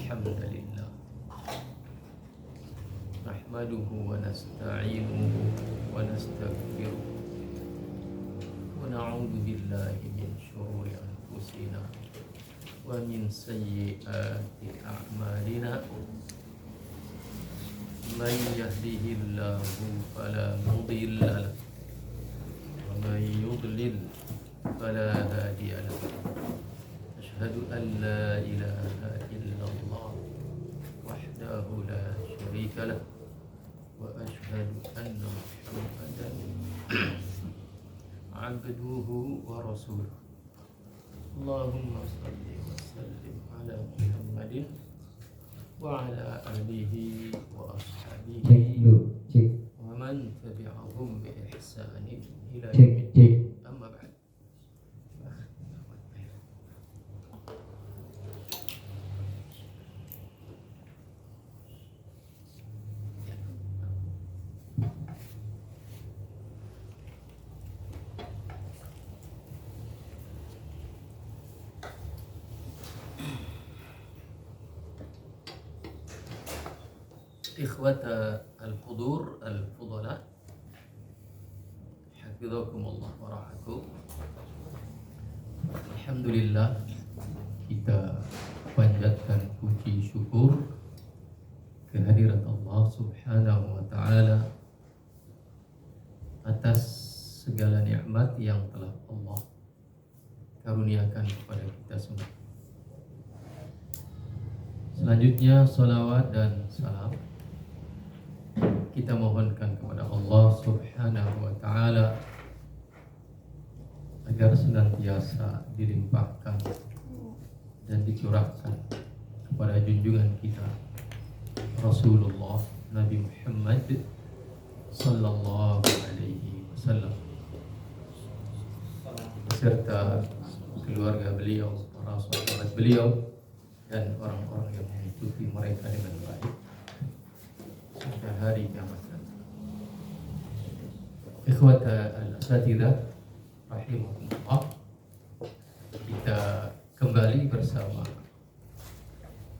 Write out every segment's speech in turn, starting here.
الحمد لله نحمده ونستعينه ونستغفره ونعوذ بالله من شرور أنفسنا ومن سيئات أعمالنا من يهده الله فلا مضل له ومن يضلل فلا هادي له أشهد أن لا إله إلا الله وحده لا شريك له وأشهد أن محمدا عبده ورسوله اللهم صل وسلم على محمد وعلى آله وأصحابه ومن تبعهم بإحسان إلى يوم الدين أما بعد Ikhwata al-qudur al-fudala Hafizakumullah wa ra'akum. Alhamdulillah, kita panjatkan puji syukur kehadirat Allah subhanahu wa ta'ala atas segala nikmat yang telah Allah karuniakan kepada kita semua. Selanjutnya salawat dan salam kita mohonkan kepada Allah subhanahu wa ta'ala agar senantiasa dilimpahkan dan dicurahkan kepada junjungan kita Rasulullah Nabi Muhammad sallallahu alaihi wasallam beserta keluarga beliau, para sahabat beliau dan orang-orang yang mengikuti mereka dengan baik sampai hari kiamat nanti. Ikhwata al-asatidzah rahimahumullah, kita kembali bersama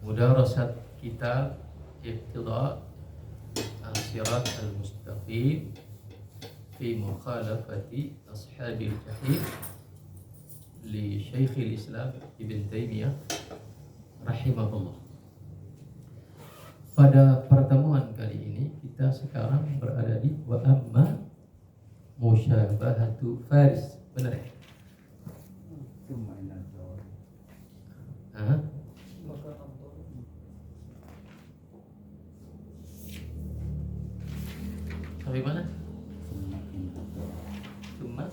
mudarasat kitab Iqtida' as-Sirat al-Mustaqim fi mukhalafati ashabil jahim li Syekhul Islam Ibn Taimiyah rahimahullah. Pada pertemuan kali ini kita sekarang berada di wa amma musyabahatu Faris, benar ya? Sampai mana? Cuma mana?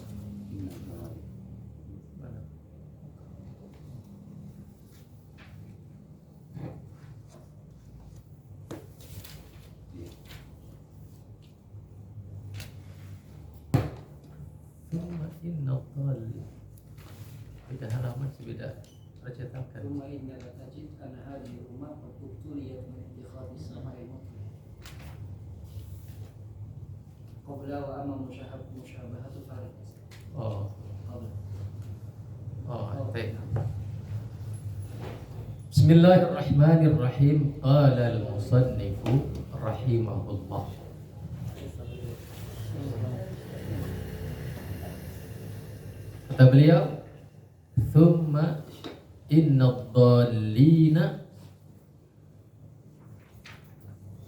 Inna dhalin. Beda halaman sebeda percetakan. Rumah inna la tajid anna hadhihi rumah wa tubtuliyat min intikhabi samai mutlaq. Qabla wa amma mushabahatu farid. Baik. Bismillahirrahmanirrahim. Qala al-musannifu rahimahullah. Kata beliau, thumma inna dhallina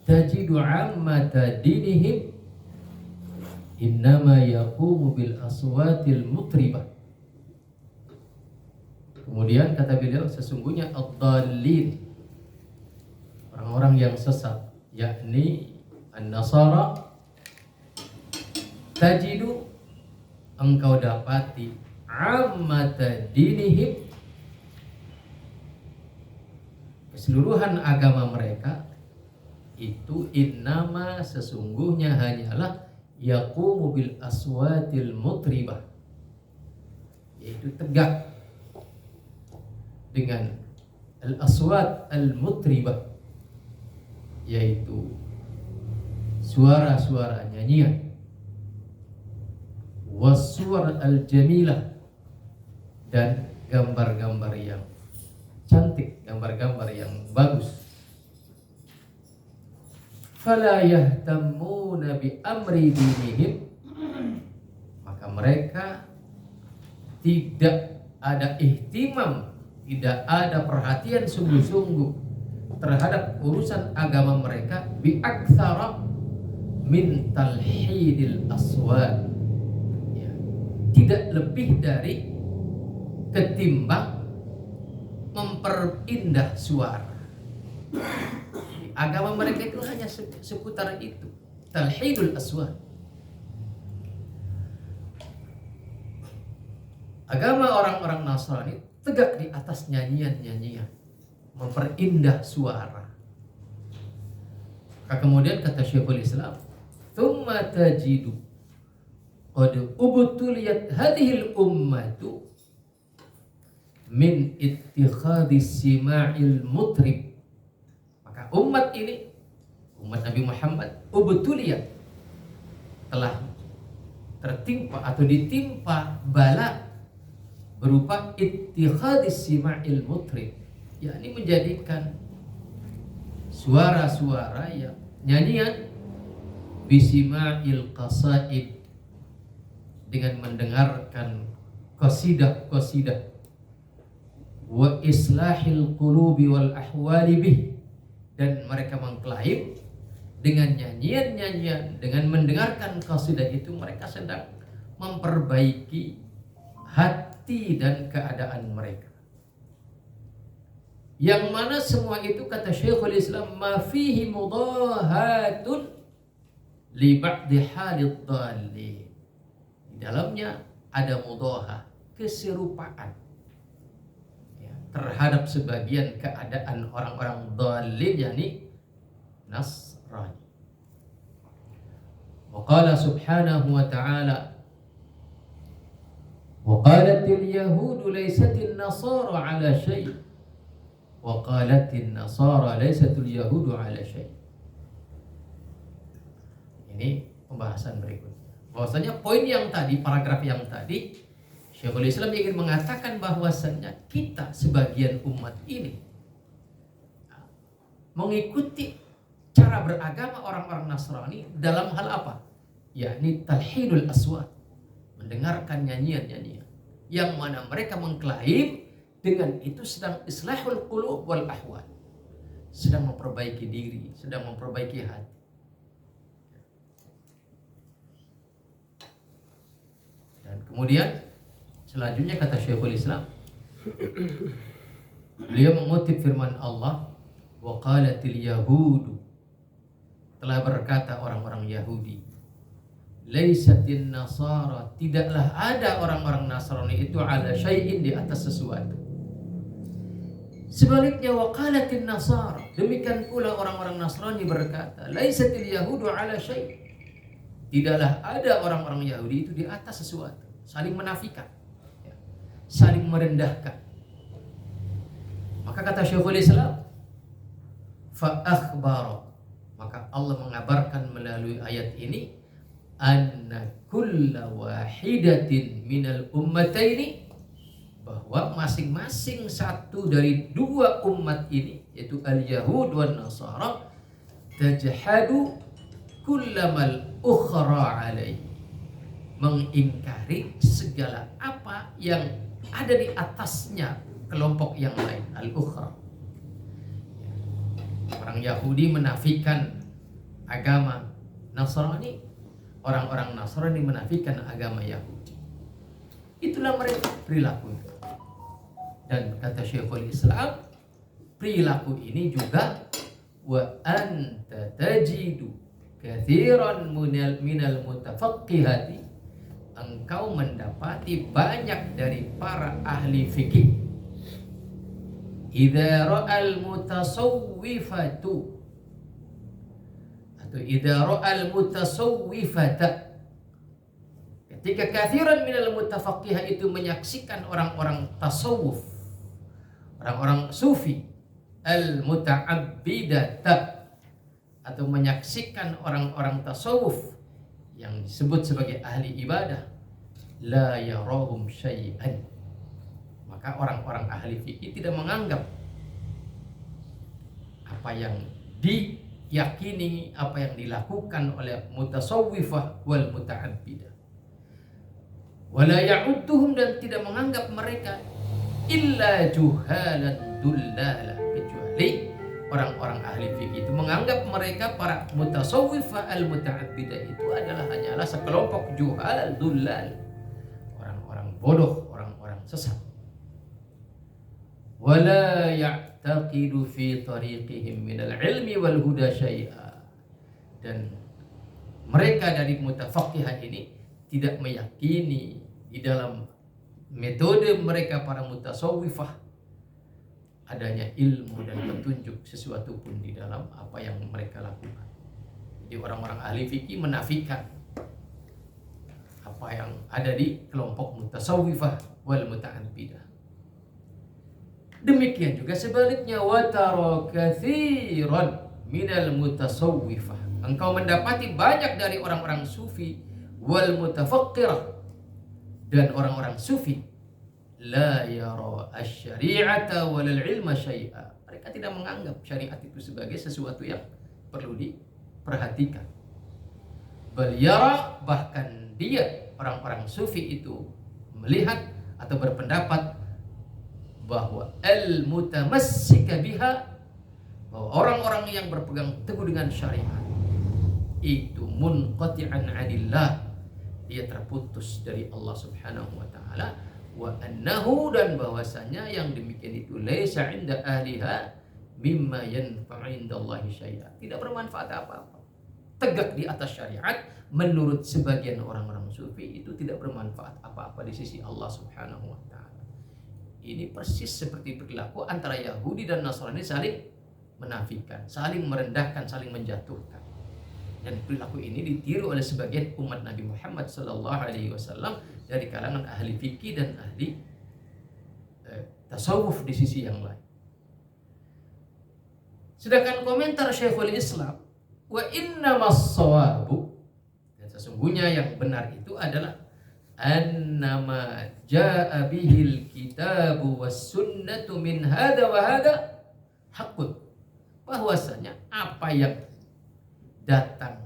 tajidu ammata dinihim innama yaqumu bil aswatil mutribah. Kemudian kata beliau, sesungguhnya ad-dhallin, orang-orang yang sesat, yakni an-nasara, tajidu, engkau dapati ammata dinihim, keseluruhan agama mereka itu innama, sesungguhnya hanyalah yaqumu bil aswatil mutribah, yaitu tegak dengan al-aswat al-mutribah, yaitu suara-suara nyanyian, wasuwar al-jamilah, dan gambar-gambar yang cantik, gambar-gambar yang bagus. Fala yahtammuna bi amri dinihim, maka mereka tidak ada ihtimam, tidak ada perhatian sungguh-sungguh terhadap urusan agama mereka, bi aktsara min talhidil aswat, ya, tidak lebih dari ketimbang memperindah suara. Agama mereka itu hanya seputar itu, talhidul aswat. Agama orang-orang Nasrani tegak di atas nyanyian-nyanyian, memperindah suara. Kemudian kata Syekhul Islam, "Tsumma tajidu qad ubtuliyat hadhil ummatu min ittikhadis sima'il mutrib." Maka umat ini, umat Nabi Muhammad, ubtuliyat, telah tertimpa atau ditimpa bala berupa ittikhadis sima'il mutrib, yakni menjadikan suara-suara yang nyanyian bisima'il qasaid, dengan mendengarkan qasidah-qasidah, wa islahil qulubi wal ahwali bih, dan mereka mengklaim dengan nyanyian-nyanyian, dengan mendengarkan qasidah itu mereka sedang memperbaiki hati dan keadaan mereka. Yang mana semua itu, kata Syekhul Islam, ma fihi mudahatun li ba'di halid dhalin. Di dalamnya ada mudahah, keserupaan, ya, terhadap sebagian keadaan orang-orang dhalin, yakni Nasrani. Wa qala subhanahu wa ta'ala, wa qalatil yahudu laysatin nasara ala syai' wa qalatin nasara laysatul yahudu ala syai'. Ini pembahasan berikutnya. Bahwasanya poin yang tadi, paragraf yang tadi, Syekhul Islam ingin mengatakan bahwasanya kita sebagian umat ini mengikuti cara beragama orang-orang Nasrani dalam hal apa? Yakni talhidul aswat, mendengarkan nyanyian-nyanyian yang mana mereka mengklaim dengan itu sedang islahul qulub wal ahwal, sedang memperbaiki diri, sedang memperbaiki hati. Dan kemudian selanjutnya kata Syekhul Islam, beliau mengutip firman Allah, wa qalatil yahudu, telah berkata orang-orang Yahudi, laisatin nasara, tidaklah ada orang-orang Nasrani itu ala syai'in, di atas sesuatu. Sebaliknya waqalatin nasara, demikian pula orang-orang Nasrani berkata, laisatil yahudu ala syai', tidaklah ada orang-orang Yahudi itu di atas sesuatu. Saling menafikan, ya, saling merendahkan. Maka kata Syekhul Islam, fa akhbara, maka Allah mengabarkan melalui ayat ini, anna kulla wahidatin minal ummataini, bahwa masing-masing satu dari dua umat ini, yaitu al-Yahud wan Nasara, tajhadu kullamal ukhra alaihi, mengingkari segala apa yang ada di atasnya kelompok yang lain, al-ukhra. Orang Yahudi menafikan agama Nasrani, orang-orang Nasrani menafikan agama Yahudi. Itulah mereka perilakunya. Dan kata Syekhul Islam, perilaku ini juga wa anta tajidu katsiran minal mutafaqqihati, engkau mendapati banyak dari para ahli fikih, idza ra'al mutasawwifatu atau idza ra'al mutasawwifata, ketika katsiran minal mutafaqqihah itu menyaksikan orang-orang tasawuf, orang-orang sufi, al muta'abbidata, atau menyaksikan orang-orang tasawuf yang disebut sebagai ahli ibadah, la yarahum syai'an, maka orang-orang ahli fikih tidak menganggap apa yang diyakini, apa yang dilakukan oleh mutasawwifah wal muta'abbidah. Wala ya'udduhum, dan tidak menganggap mereka illa juhalan dullala, kecuali orang-orang ahli fikih itu menganggap mereka para mutasawwifah al muta'abbidah itu hanyalah sekelompok juhal dullal, orang-orang bodoh, orang-orang sesat. Wala ya'taqidu fi tariqihim minal ilmi wal huda syai'a, dan mereka dari mutafaqihah ini tidak meyakini di dalam metode mereka para mutasawwifah adanya ilmu dan petunjuk sesuatu pun di dalam apa yang mereka lakukan. Jadi orang-orang ahli fikih menafikan apa yang ada di kelompok mutasawwifah wal muta'abbidah. Demikian juga sebaliknya, wa tara katsiran minal mutasawwifah, engkau mendapati banyak dari orang-orang sufi wal mutafaqqirah, dan orang-orang sufi, la yara asy-syari'ata wal ilma syai'a, mereka tidak menganggap syariat itu sebagai sesuatu yang perlu diperhatikan. Bal yara, bahkan dia orang-orang sufi itu melihat atau berpendapat bahwa al-mutamassika biha, bahwa orang-orang yang berpegang teguh dengan syariat itu munqati'an 'anillah, dia terputus dari Allah Subhanahu wa taala, wa annahu, dan bahwasanya yang demikian itu laisa 'inda ahliha mimma yanfa'u 'indallahi syai'a, tidak bermanfaat apa-apa. Tegak di atas syariat menurut sebagian orang-orang sufi itu tidak bermanfaat apa-apa di sisi Allah Subhanahu wa taala. Ini persis seperti perilaku antara Yahudi dan Nasrani, saling menafikan, saling merendahkan, saling menjatuhkan. Dan perilaku ini ditiru oleh sebagian umat Nabi Muhammad SAW dari kalangan ahli fikih dan ahli tasawuf di sisi yang lain. Sedangkan komentar Syekhul Islam, wa innamas shawabu, dan sesungguhnya yang benar itu adalah annama jaa bihil kitabu was sunnatu min hada wa hada haqqun, bahwasanya apa yang datang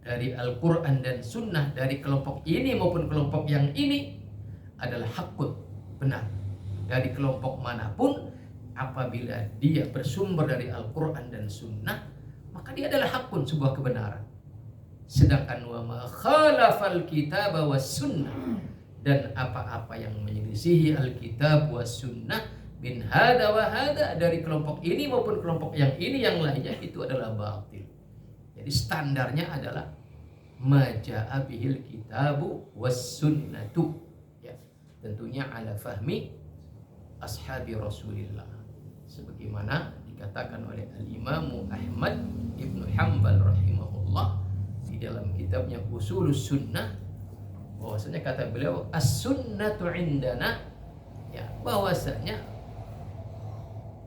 dari Al-Quran dan Sunnah dari kelompok ini maupun kelompok yang ini adalah hakun, benar. Dari kelompok manapun, apabila dia bersumber dari Al-Quran dan Sunnah, maka dia adalah hakun, sebuah kebenaran. Sedangkan wa ma khalafal kitab was sunnah, dan apa-apa yang menyelisihi Alkitab was Sunnah min hada wa hada, dari kelompok ini maupun kelompok yang ini yang lainnya, itu adalah batil. Jadi standarnya adalah maja'a bihil kitabu was sunnatu, ya, tentunya ala fahmi ashabi Rasulillah, sebagaimana dikatakan oleh Al-Imam Ahmad Ibn Hanbal rahimahullah di dalam kitabnya Ushulus Sunnah, bahwasanya kata beliau as-sunnatu indana, ya, bahwasanya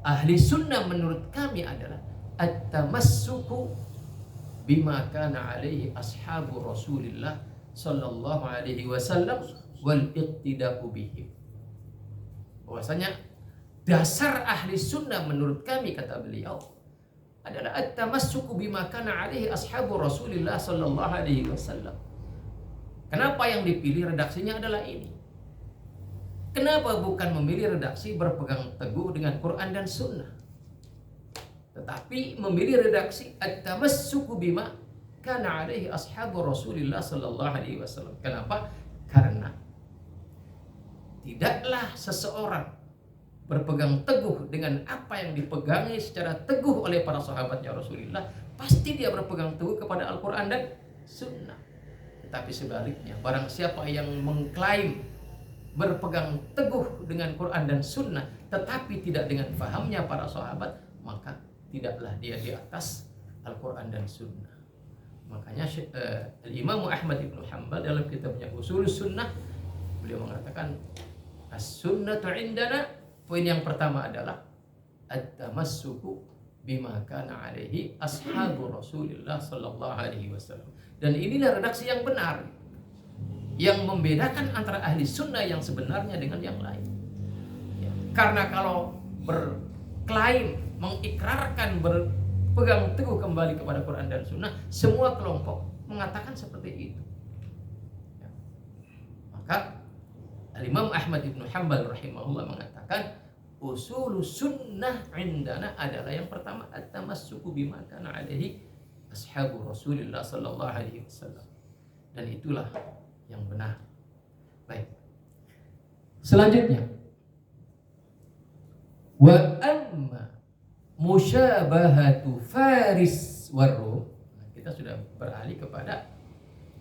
ahli sunnah menurut kami adalah at-tamassuku bima kana alaihi ashabu Rasulillah sallallahu alaihi wasallam wal iqtida'u bihim. Bahwasanya dasar ahli sunnah menurut kami, kata beliau, adalah at-tamassuku bima kana alaihi ashabu Rasulillah sallallahu alaihi wasallam. Kenapa yang dipilih redaksinya adalah ini? Kenapa bukan memilih redaksi berpegang teguh dengan Quran dan Sunnah, tetapi memilih redaksi at-tamassuku bima kana alaihi ashabu Rasulillah sallallahu alaihi wasallam? Kenapa? Karena tidaklah seseorang berpegang teguh dengan apa yang dipegangi secara teguh oleh para sahabatnya Rasulullah, pasti dia berpegang teguh kepada Al-Quran dan Sunnah. Tetapi sebaliknya, barang siapa yang mengklaim berpegang teguh dengan Quran dan Sunnah tetapi tidak dengan fahamnya para sahabat, maka tidaklah dia di atas Al-Quran dan Sunnah. Makanya Imam Ahmad Ibn Hanbal dalam kitabnya Ushulus Sunnah, beliau mengatakan as-sunnatu indana, poin yang pertama adalah at-tamassuku bima kana alaihi ashabu Rasulillah sallallahu alaihi wasallam. Dan inilah redaksi yang benar, yang membedakan antara ahli sunnah yang sebenarnya dengan yang lain. Ya, karena kalau berklaim mengikrarkan berpegang teguh kembali kepada Quran dan Sunnah, semua kelompok mengatakan seperti itu. Ya. Maka Al-Imam Ahmad ibn Hanbal rahimahullah mengatakan usul sunnah indana adalah yang pertama at-tamassuku bima kana alaihi ashabu Rasulillah sallallahu alaihi wasallam, dan itulah yang benar. Baik. Selanjutnya, wa amma musyabahatu Faris war Rum. Kita sudah beralih kepada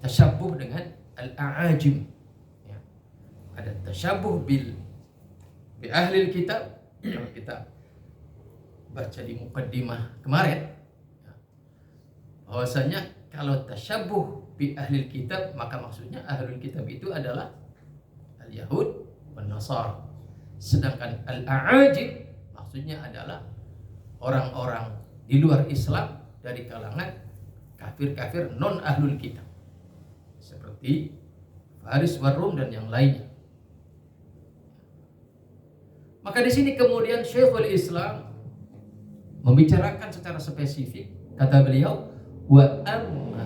tasyabbuh dengan al-a'ajim. Ya. Ada tasyabbuh bi ahli kitab. Kalau kita baca di muqaddimah kemarin, ya, bahwasanya kalau tasyabbuh bi ahli kitab, maka maksudnya ahli kitab itu adalah al-Yahud wan Nasara. Sedangkan al-a'ajim maksudnya adalah orang-orang di luar Islam dari kalangan kafir-kafir non ahlul kitab seperti Faris war Rum dan yang lainnya. Maka di sini kemudian Syekhul Islam membicarakan secara spesifik, kata beliau, wa amma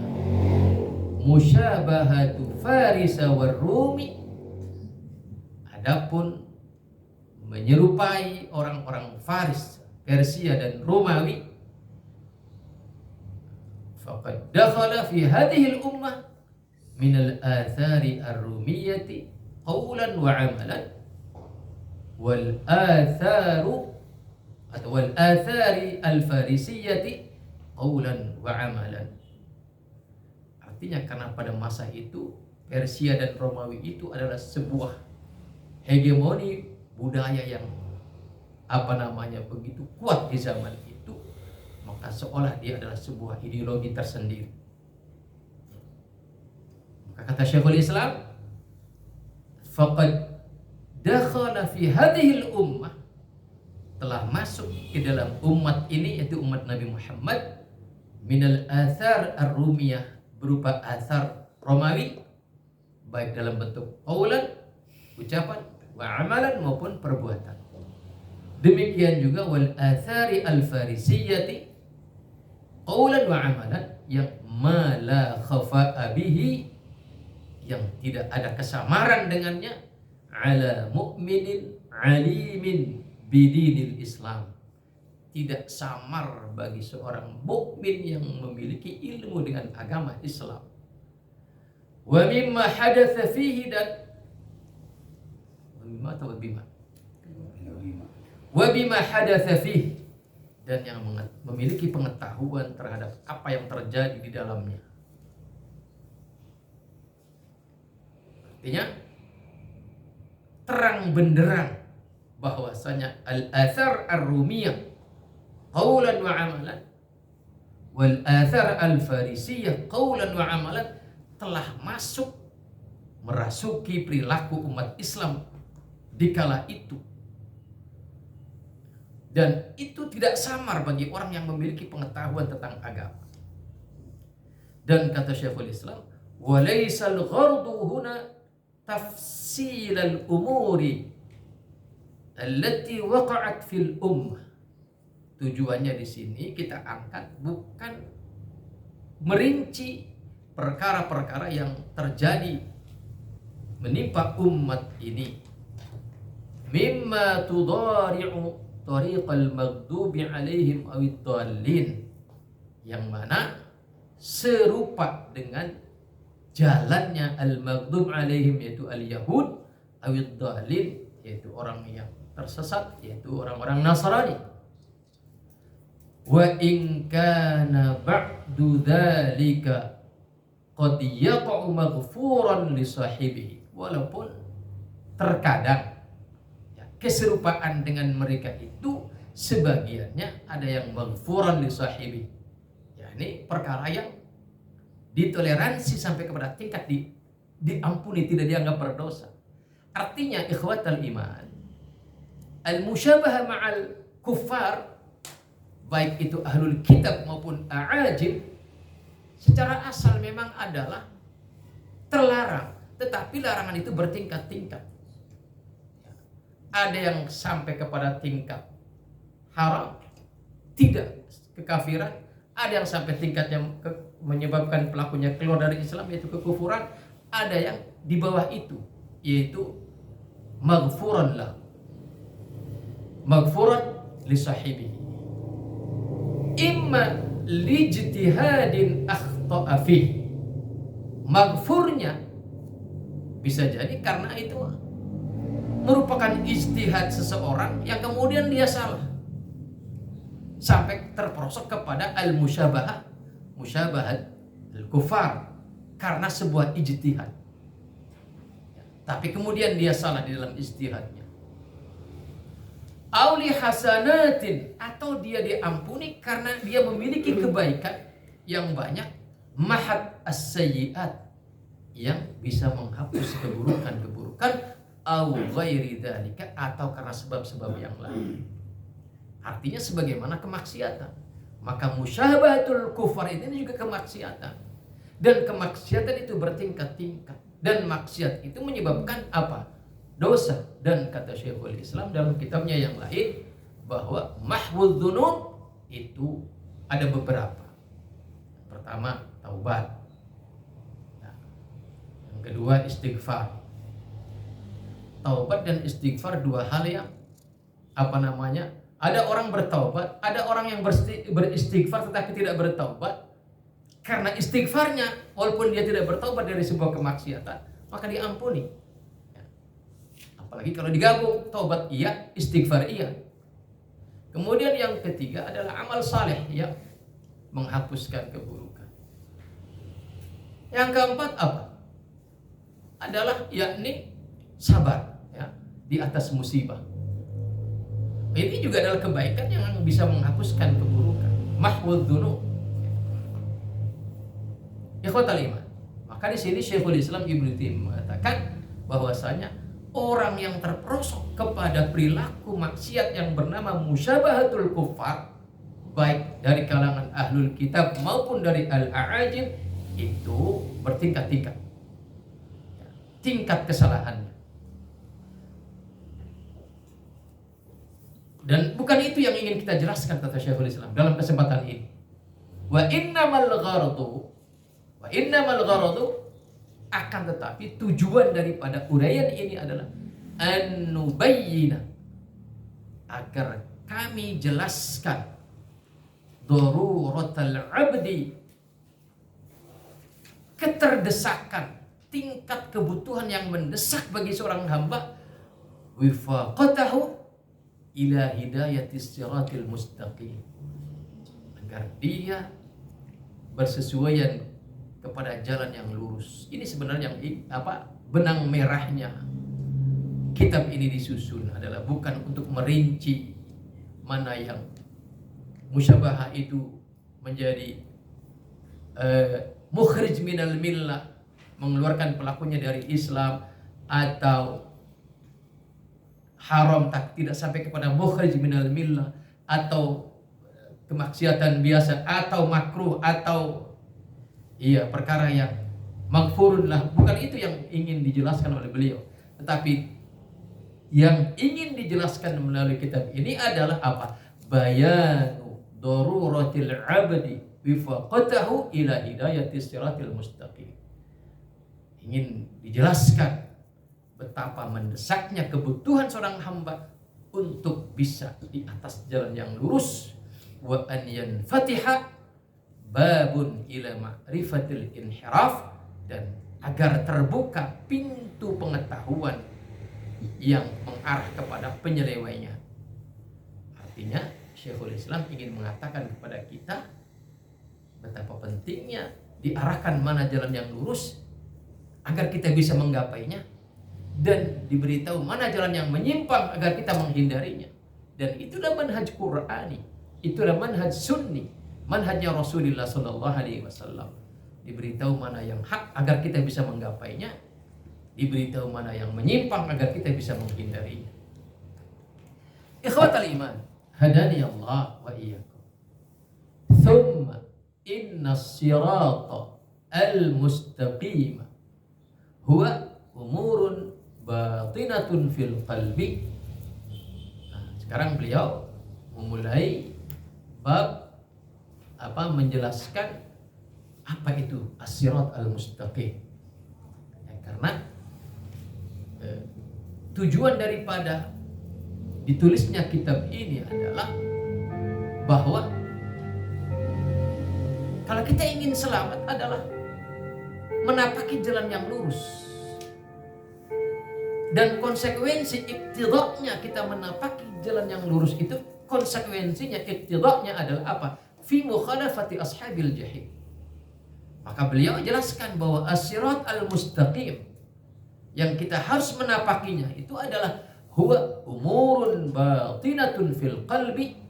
musyabahatu Faris war Rumi, adapun menyerupai orang-orang Faris, Persia dan Romawi, faqad dakhala fi hadhihi al-ummah min al-athari ar-rumiyyati qawlan wa 'amalan wal atharu atau wal athari al-farisiyyati qawlan wa 'amalan. Artinya karena pada masa itu Persia dan Romawi itu adalah sebuah hegemoni budaya yang begitu kuat di zaman itu, maka seolah dia adalah sebuah ideologi tersendiri. Maka kata Syekhul Islam, faqad dakhala fi hadhihi al-ummah, telah masuk ke dalam umat ini, yaitu umat Nabi Muhammad, minal athar ar-rumiyah, berupa athar Romawi, baik dalam bentuk qaulan, ucapan, wa amalan maupun perbuatan. Demikian juga wal athari al-farisiyyati qaulan wa amalan, yang ma la khafa'a bihi, yang tidak ada kesamaran dengannya, ala mu'minin alimin bidinil Islam, tidak samar bagi seorang mukmin yang memiliki ilmu dengan agama Islam. Wa mimma hadatsa fihi, dan wa bima hadatsa fihi, dan yang memiliki pengetahuan terhadap apa yang terjadi di dalamnya. Artinya terang benderang bahwasanya al-athar ar-rumiyah qaulan wa amalan wal athar al-farisiyah qaulan wa amalan telah masuk merasuki perilaku umat Islam di kala itu, dan itu tidak samar bagi orang yang memiliki pengetahuan tentang agama. Dan kata Syekhul Islam, wa laysal ghardu huna tafsil al-umuri allati waqa'at fil ummah. Tujuannya di sini kita angkat bukan merinci perkara-perkara yang terjadi menimpa umat ini, mimma tudari'u tariqal maghdubi alaihim awid dallin, yang mana serupa dengan jalannya al-maghdub alaihim, yaitu al-yahud, awid dallin, yaitu orang yang tersesat, yaitu orang-orang Nasrani. Wa in kana ba'du dzalika qad yaqa'u maghfuran li sahibihi, walaupun terkadang keserupaan dengan mereka itu sebagiannya ada yang maghfuran li sahibi, yakni perkara yang ditoleransi sampai kepada tingkat diampuni, tidak dianggap berdosa. Artinya ikhwatal iman, al-musyabahah ma'al kuffar, baik itu ahlul kitab maupun a'ajim, secara asal memang adalah terlarang, tetapi larangan itu bertingkat-tingkat. Ada yang sampai kepada tingkat haram, tidak kekafiran, ada yang sampai tingkatnya menyebabkan pelakunya keluar dari Islam yaitu kekufuran, ada yang di bawah itu yaitu maghfuran lah, maghfuran li sahibihi, imma lijtihadin akhta'a fih. Maghfurnya bisa jadi karena itu merupakan ijtihad seseorang yang kemudian dia salah sampai terperosok kepada al-musyabahah, musyabahat al-kufar karena sebuah ijtihad. Tapi kemudian dia salah di dalam ijtihadnya. Auli hasanatin, atau dia diampuni karena dia memiliki kebaikan yang banyak, mahat as-sayyi'at, yang bisa menghapus keburukan-keburukan, au ghairi dzalika, atau karena sebab-sebab yang lain. Artinya sebagaimana kemaksiatan. Maka musyabahatul kufar ini juga kemaksiatan. Dan kemaksiatan itu bertingkat-tingkat. Dan maksiat itu menyebabkan apa? Dosa. Dan kata Syekhul Islam dalam kitabnya yang lain, bahwa mahwudz dzunub itu ada beberapa. Pertama, taubat. Yang kedua, istighfar. Taubat dan istighfar dua hal yang ada orang bertaubat, ada orang yang beristighfar tetapi tidak bertaubat. Karena istighfarnya, walaupun dia tidak bertaubat dari sebuah kemaksiatan, maka diampuni. Apalagi kalau digabung, taubat iya, istighfar iya. Kemudian yang ketiga adalah amal saleh yang menghapuskan keburukan. Yang keempat apa? Adalah yakni sabar ya di atas musibah. Ini juga adalah kebaikan yang bisa menghapuskan keburukan. Mahwudz dzunub. Ikhwatal iman. Maka di sini Syekhul Islam Ibnu Taimiyah mengatakan bahwasanya orang yang terperosok kepada perilaku maksiat yang bernama musyabahatul kufar, baik dari kalangan ahlul kitab maupun dari al-a'ajim, itu bertingkat-tingkat tingkat kesalahannya. Dan bukan itu yang ingin kita jelaskan, kata Syekhul Islam dalam kesempatan ini. Wa innamal gharadu, akan tetapi tujuan daripada uraian ini adalah an-nubayyina, agar kami jelaskan daruratal abdi, keterdesakan, tingkat kebutuhan yang mendesak bagi seorang hamba, wifaqatahu ila hidayatis siratil mustaqim, agar dia bersesuaian kepada jalan yang lurus. Ini sebenarnya benang merahnya kitab ini disusun adalah bukan untuk merinci mana yang musyabahah itu menjadi mukhrij minal millah, mengeluarkan pelakunya dari Islam, atau haram tidak sampai kepada mukhrij minal millah, atau kemaksiatan biasa, atau makruh, atau perkara yang maghfurun lah. Bukan itu yang ingin dijelaskan oleh beliau. Tetapi yang ingin dijelaskan melalui kitab ini adalah apa? Bayanu daruratil abdi wifaqatahu ila hidayatis siratil mustaqim. Ingin dijelaskan betapa mendesaknya kebutuhan seorang hamba untuk bisa di atas jalan yang lurus, wa an yanfatiha babun ila ma'rifatil inhiraf, dan agar terbuka pintu pengetahuan yang mengarah kepada penyelewengnya. Artinya Syekhul Islam ingin mengatakan kepada kita betapa pentingnya diarahkan mana jalan yang lurus agar kita bisa menggapainya, dan diberitahu mana jalan yang menyimpang agar kita menghindarinya. Dan itulah manhaj Qur'ani, itulah manhaj sunni, manhajnya Rasulullah SAW. Diberitahu mana yang hak agar kita bisa menggapainya, diberitahu mana yang menyimpang agar kita bisa menghindarinya. Ikhwatal iman, hadani Allah wa iyyakum. Thumma inna sirata al-mustaqima huwa umurun batinatun fil qalbi. Sekarang beliau memulai bab menjelaskan apa itu as-sirat al-mustaqim. Ya, karena tujuan daripada ditulisnya kitab ini adalah bahwa kalau kita ingin selamat adalah menapaki jalan yang lurus. Dan konsekuensi iktidaknya kita menapaki jalan yang lurus itu, konsekuensinya iktidaknya adalah apa? Fi mukhalafati ashabil jahim. Maka beliau jelaskan bahwa as-sirat al-mustaqim yang kita harus menapakinya itu adalah huwa umurun batinatun fil qalbi.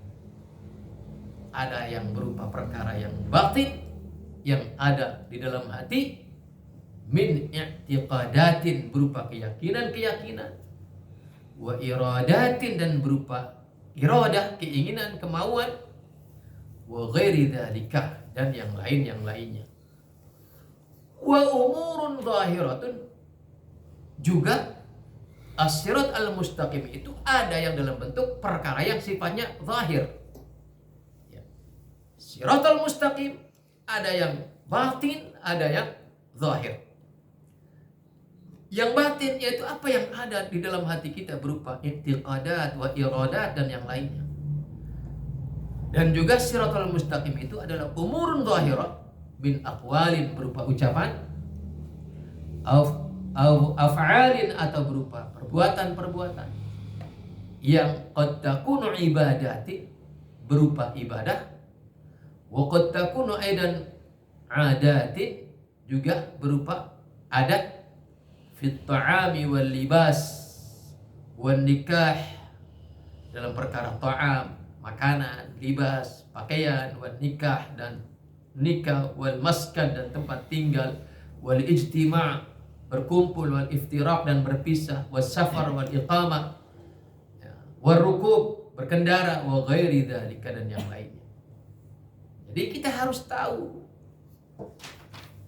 Ada yang berupa perkara yang batin yang ada di dalam hati, min i'tiqadatin berupa keyakinan-keyakinan, wa iradatin dan berupa iradah, keinginan, kemauan, wa ghairi dzalika dan yang lainnya. Wa umurun zahiratun, juga as-sirat al-mustaqim itu ada yang dalam bentuk perkara yang sifatnya zahir. Ya. Sirat al-mustaqim ada yang batin, ada yang zahir. Yang batin yaitu apa yang ada di dalam hati kita berupa i'tiqadat wa iradat dan yang lainnya. Dan juga siratal mustaqim itu adalah umurun zahirah bin aqwalin berupa ucapan, af'alin atau berupa perbuatan-perbuatan yang qad takunu ibadati berupa ibadah, wa qad takunu aidan adati juga berupa adat, fit ta'ami wal libas wan nikah dalam perkara ta'am, makanan, libas, pakaian, wan nikah dan nikah, wal maskan dan tempat tinggal, wal ijtima' berkumpul, wal iftiraq dan berpisah, was safar wal iqamah, wal rukub berkendara, wa ghairi dzalika dan yang lainnya. Jadi kita harus tahu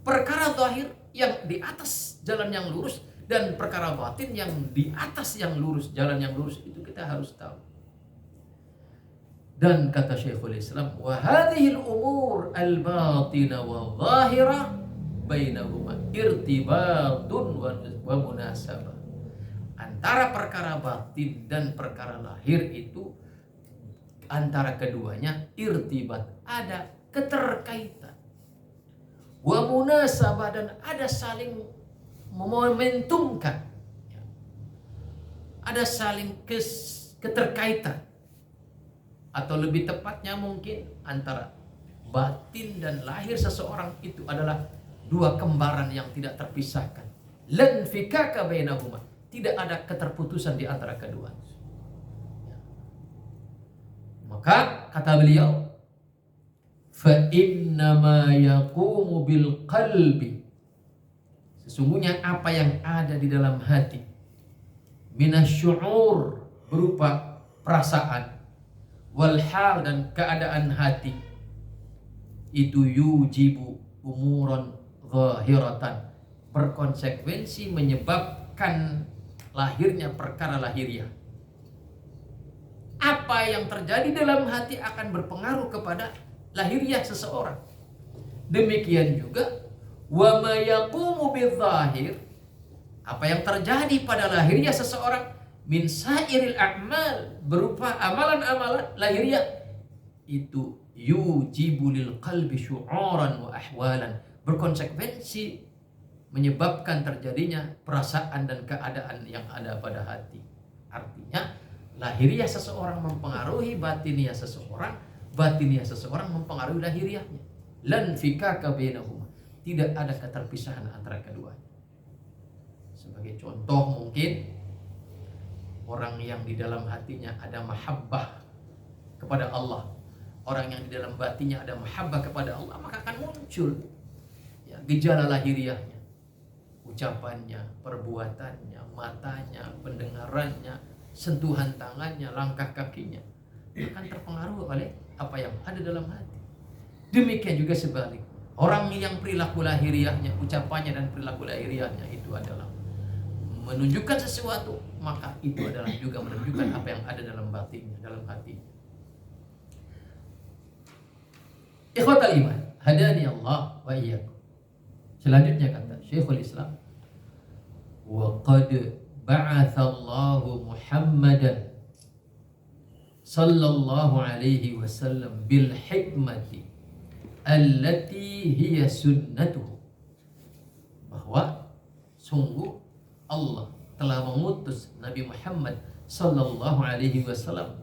perkara zahir yang di atas jalan yang lurus dan perkara batin yang di atas yang lurus, jalan yang lurus itu kita harus tahu. Dan kata Syekhul Islam, wa hadhihi al-umur al-batina wa zahira bainahuma irtibatun wa munasabah. Antara perkara batin dan perkara lahir itu antara keduanya irtibat, ada keterkaitan. Wa munasabah dan ada saling memomentumkan. Ada saling keterkaitan. Atau lebih tepatnya mungkin antara batin dan lahir seseorang itu adalah dua kembaran yang tidak terpisahkan. Lan fikaka bainahuma, tidak ada keterputusan di antara keduanya. Maka kata beliau, fa innama yaqumu bil qalbi, sesungguhnya apa yang ada di dalam hati, minasyu'ur berupa perasaan, wal hal dan keadaan hati, itu yujibu umuran zahiratan, berkonsekuensi menyebabkan lahirnya perkara lahiriah. Apa yang terjadi dalam hati akan berpengaruh kepada lahiriah seseorang. Demikian juga wa ma yaqumu bidzahir, apa yang terjadi pada lahiriah seseorang min sairil a'mal berupa amalan-amalan lahiriah itu yujibu lil qalbi syu'uran wa ahwalan, berkonsekuensi menyebabkan terjadinya perasaan dan keadaan yang ada pada hati. Artinya lahiriah seseorang mempengaruhi batiniah seseorang, batiniah seseorang mempengaruhi lahiriahnya. Lan fikaka bainahuma, tidak ada keterpisahan antara keduanya. Sebagai contoh mungkin orang yang di dalam hatinya ada mahabbah kepada Allah, orang yang di dalam batinnya ada mahabbah kepada Allah, maka akan muncul ya, gejala lahiriahnya, ucapannya, perbuatannya, matanya, pendengarannya, sentuhan tangannya, langkah kakinya akan terpengaruh oleh apa yang ada dalam hati. Demikian juga sebalik, orang yang perilaku lahiriahnya, ucapannya dan perilaku lahiriahnya itu adalah menunjukkan sesuatu, maka itu adalah juga menunjukkan apa yang ada dalam batinnya, dalam hatinya. Ikhwatal iman, hadani Allah wa iyyakum. Selanjutnya kata Syekhul Islam, wa qad ba'atha Allahu Muhammadan sallallahu alaihi wasallam bil hikmati allati hiya sunnatuhu. Bahwa sungguh Allah telah mengutus Nabi Muhammad sallallahu alaihi wasallam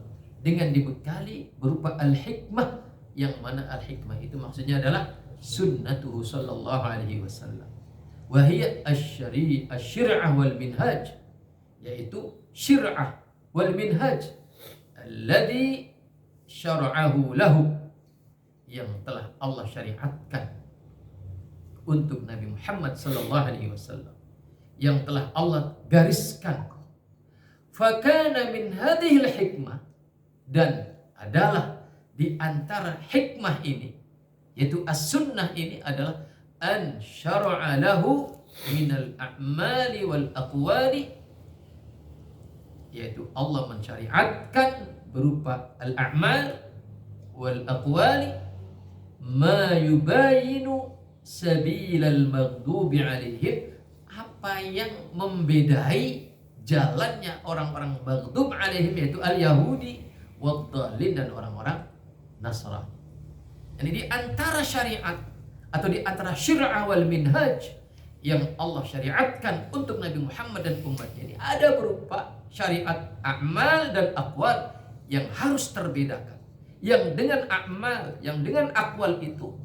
dengan dibekali berupa al-hikmah, yang mana al-hikmah itu maksudnya adalah sunnatuhu sallallahu alaihi wasallam. Wa hiya asy-syir'ah wal minhaj, yaitu syir'ah wal minhaj alladhi syara'ahu lahu, yang telah Allah syariatkan untuk Nabi Muhammad sallallahu alaihi wasallam, yang telah Allah gariskan. Fakana min hadhil hikmah, dan adalah di antara hikmah ini, yaitu as-sunnah ini adalah an syara'a lahu minal a'mali wal aqwali, yaitu Allah mensyariatkan berupa al-a'mal wal aqwali ma yubayinu sabilal maghdubi alaihim, apa yang membedai jalannya orang-orang maghdub alaihim, yaitu al-yahudi wad-dallin, dan orang-orang Nasrani. Ini di antara syariat atau di antara syir'ah wal minhaj yang Allah syariatkan untuk Nabi Muhammad dan umatnya, ini ada berupa syariat a'mal dan aqwal yang harus terbedakan. Yang dengan a'mal, yang dengan aqwal itu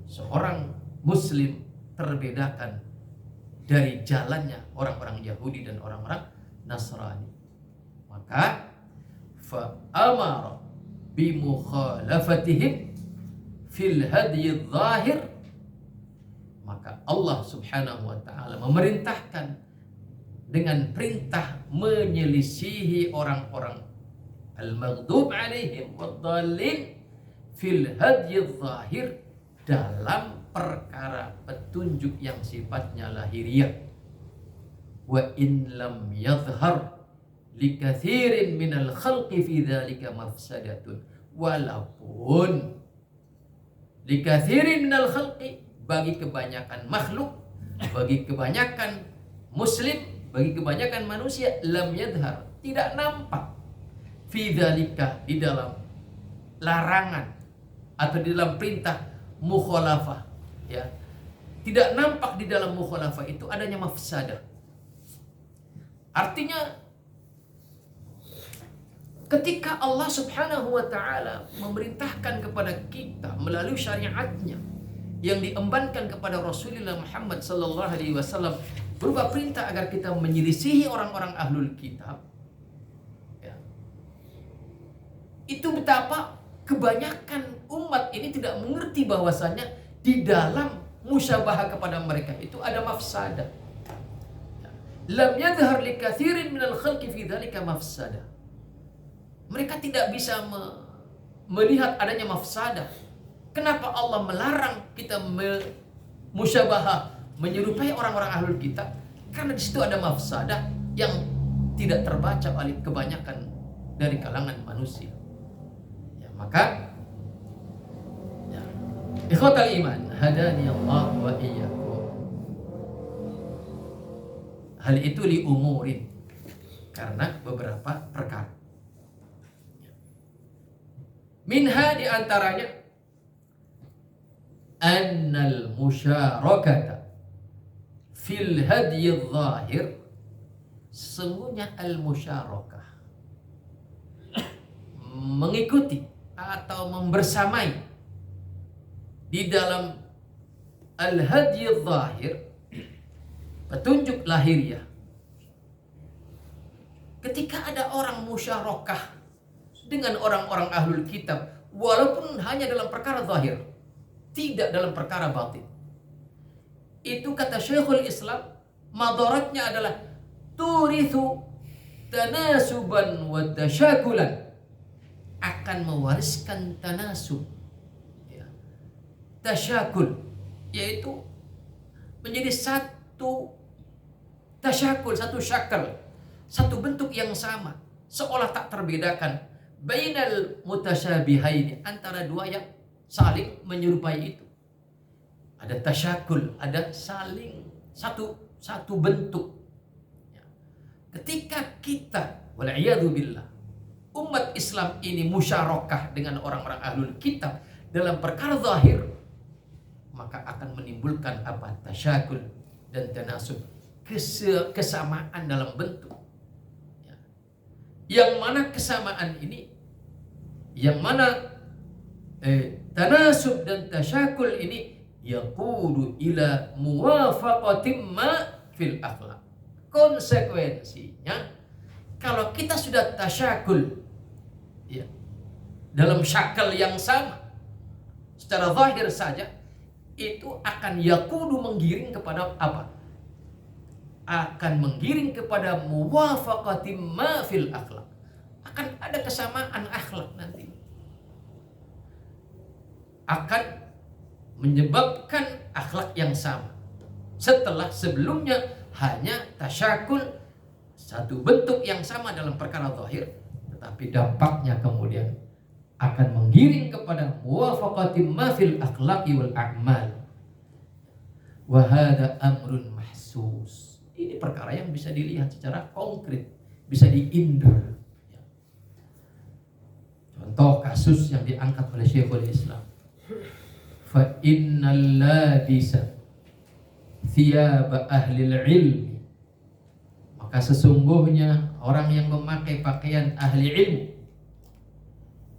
seorang muslim terbedakan dari jalannya orang-orang Yahudi dan orang-orang Nasrani. Maka fa'amara bimukhalafatihim fil hadyi zahir, maka Allah subhanahu wa ta'ala memerintahkan dengan perintah menyelisihi orang-orang al-maghdub alaihim wad-dallin fil hadyi zahir, dalam perkara petunjuk yang sifatnya lahiriah. Wa in lam yadhhar likathirin minal khalqi fi dzalika mafsadatun, walaupun likathirin minal khalqi, bagi kebanyakan makhluk, bagi kebanyakan muslim, bagi kebanyakan manusia, lam yadhhar, tidak nampak, fi dzalika, di dalam larangan atau di dalam perintah mukhalafah, ya, tidak nampak di dalam mukhalafah itu adanya mafsadah. Artinya ketika Allah subhanahu wa ta'ala memerintahkan kepada kita melalui syariatnya yang diembankan kepada Rasulullah Muhammad sallallahu alaihi wasallam berupa perintah agar kita menyelisihi orang-orang ahlul kitab, ya, itu betapa kebanyakan umat ini tidak mengerti bahwasanya di dalam musyabahah kepada mereka itu ada mafsadah. Lam yadhhar likathirin minal khalqi fi dzalika mafsadah. Mereka tidak bisa melihat adanya mafsadah. Kenapa Allah melarang kita musyabahah, menyerupai orang-orang ahlul kitab? Karena di situ ada mafsadah yang tidak terbaca oleh kebanyakan dari kalangan manusia. Maka ya, ikhwatal iman, hadani Allah wa iyyakum. Hal itu li umurin, karena beberapa perkara. Minha, di antaranya annal musyarakata fil hadyi zahir, sesungguhnya al musyarakah, mengikuti atau membersamai di dalam al-hadyi zahir, petunjuk lahiriah. Ketika ada orang musyarakah dengan orang-orang ahlul kitab, walaupun hanya dalam perkara zahir, tidak dalam perkara batin, itu kata Syekhul Islam, madaratnya adalah turithu tanasuban wa tasyakulan, akan mewariskan tanasub, ya, tasyakul, yaitu menjadi satu tasyakul, satu syakal, satu bentuk yang sama, seolah tak terbedakan bainal mutasyabihaini, antara dua yang saling menyerupai itu. Ada tasyakul, ada saling satu bentuk. Ya. Ketika kita, wal'iyadzubillah, umat Islam ini musyarakah dengan orang-orang ahlul kitab dalam perkara zahir, maka akan menimbulkan apa? Tasyakul dan tanasub, kesamaan dalam bentuk. Ya. Yang mana kesamaan ini, yang mana tanasub dan tasyakul ini yaqudu ila muwafaqatin ma fil akhlaq. Konsekuensinya, kalau kita sudah tasyakul, ya, dalam syakal yang sama, secara zahir saja, itu akan yaqudu, menggiring kepada apa? Akan menggiring kepada muwafaqatin ma fil akhlaq. Akan ada kesamaan akhlak nanti. Akan menyebabkan akhlak yang sama. Setelah sebelumnya hanya tasyakul, satu bentuk yang sama dalam perkara zahir, tetapi dampaknya kemudian akan menggiring kepada muwafaqati ma fil akhlaqi wal a'mal. Wa hadha amrun mahsus. Ini perkara yang bisa dilihat secara konkret, bisa diindra. Contoh kasus yang diangkat oleh Syekhul Islam. Fa innal labisa thiyab ahli ilmi, maka sesungguhnya orang yang memakai pakaian ahli ilmu,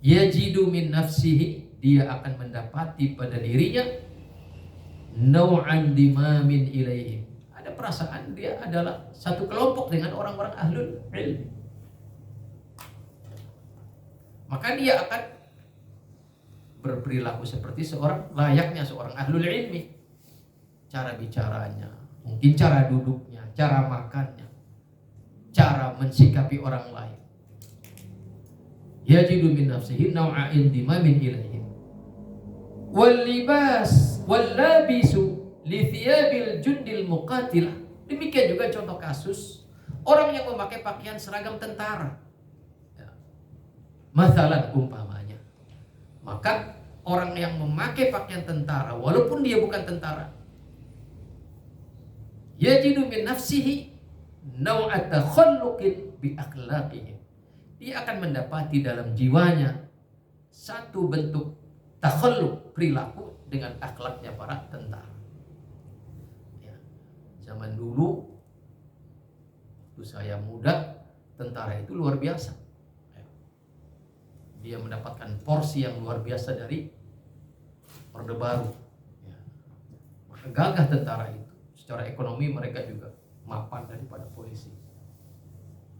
yajidu min nafsihi, dia akan mendapati pada dirinya nau'an dimamin ilaihim, ada perasaan dia adalah satu kelompok dengan orang-orang ahlul ilmi, maka dia akan berperilaku seperti layaknya seorang ahlul ilmi. Cara bicaranya, mungkin cara duduknya, cara makannya, cara mensikapi orang lain. Yajidu min nafsihi naw'a'in dimamin ilaihim. Wal libas wal labisu li thiyabil jundil muqatilah. Demikian juga contoh kasus orang yang memakai pakaian seragam tentara. Mathalan, umpamanya, maka orang yang memakai pakaian tentara, walaupun dia bukan tentara, yajidu min nafsihi naw'at takhalluqin bi akhlaqihim, dia akan mendapati dalam jiwanya satu bentuk takhalluq, perilaku dengan akhlaknya para tentara. Ya. Zaman dulu waktu saya muda, tentara itu luar biasa. Dia mendapatkan porsi yang luar biasa dari Orde Baru. Ya. Maka gagah tentara itu. Secara ekonomi mereka juga mapan daripada polisi.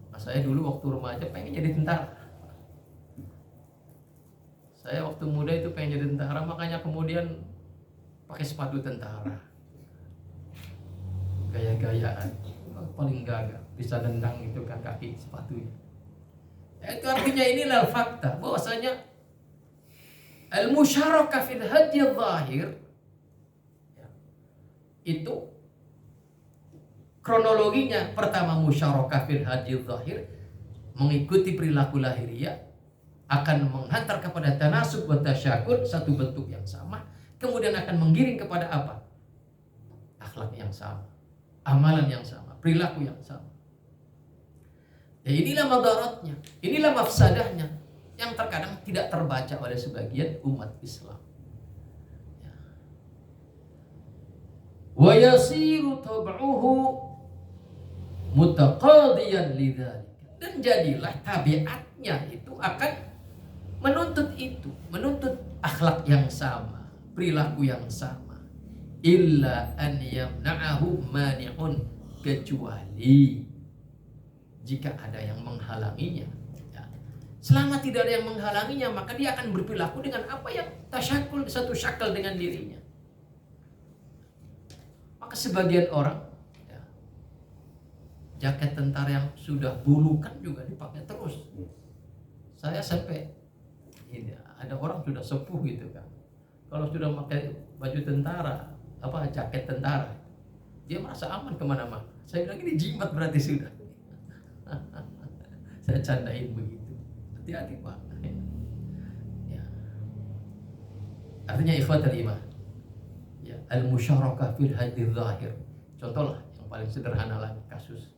Maka saya dulu waktu remaja pengen jadi tentara. Saya waktu muda itu pengen jadi tentara, makanya kemudian pakai sepatu tentara. Gaya-gayaan. Paling gagah. Bisa nendang itu kan kaki sepatunya. Itu artinya inilah fakta bahwasanya al-musyarakah fil hadi zahir, itu kronologinya. Pertama, musyarakah fil hadi zahir, mengikuti perilaku lahiriah, akan menghantar kepada tanasub wa tasyakur, satu bentuk yang sama, kemudian akan menggiring kepada apa? Akhlak yang sama, amalan yang sama, perilaku yang sama. Ya, inilah madaratnya, inilah mafsadahnya yang terkadang tidak terbaca oleh sebagian umat Islam. Ya. Wa yasiru tab'uhu mutaqadiyan lidzalik, dan jadilah tabiatnya itu akan menuntut itu, menuntut akhlak yang sama, perilaku yang sama. Illa an yamna'ahu mani'un, kecuali jika ada yang menghalanginya. Ya. Selama tidak ada yang menghalanginya, maka dia akan berperilaku dengan apa yang tasyakul, satu syakal dengan dirinya. Maka sebagian orang, ya, jaket tentara yang sudah bulukan juga dipakai terus. Saya sampai ini, ada orang sudah sepuh gitu kan, kalau sudah pakai baju tentara, apa jaket tentara, dia merasa aman kemana-mana. Saya bilang ini jimat berarti sudah. Saya candain begitu. Hati-hati Pak. Ya. Artinya ikhwatul iman, ya, al-musyarakah fil hadzi zahir. Contohlah yang paling sederhana lagi kasus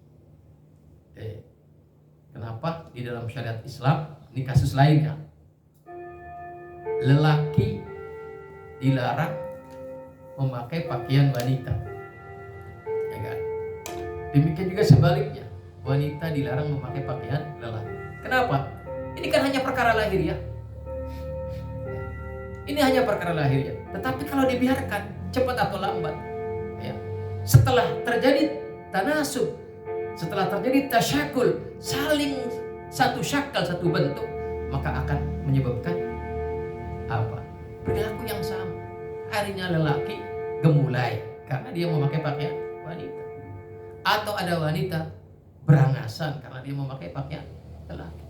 kenapa di dalam syariat Islam, ini kasus lainnya, lelaki dilarang memakai pakaian wanita, ya kan? Demikian juga sebaliknya, wanita dilarang memakai pakaian lelaki. Kenapa? Ini kan hanya perkara lahiriah. Ini hanya perkara lahiriah. Tetapi kalau dibiarkan, cepat atau lambat, ya, setelah terjadi tanasub, setelah terjadi tasyakul, saling satu syakal, satu bentuk, maka akan menyebabkan apa? Perilaku yang sama. Harinya lelaki gemulai karena dia memakai pakaian wanita, atau ada wanita berangasan karena dia memakai pakaian lelaki.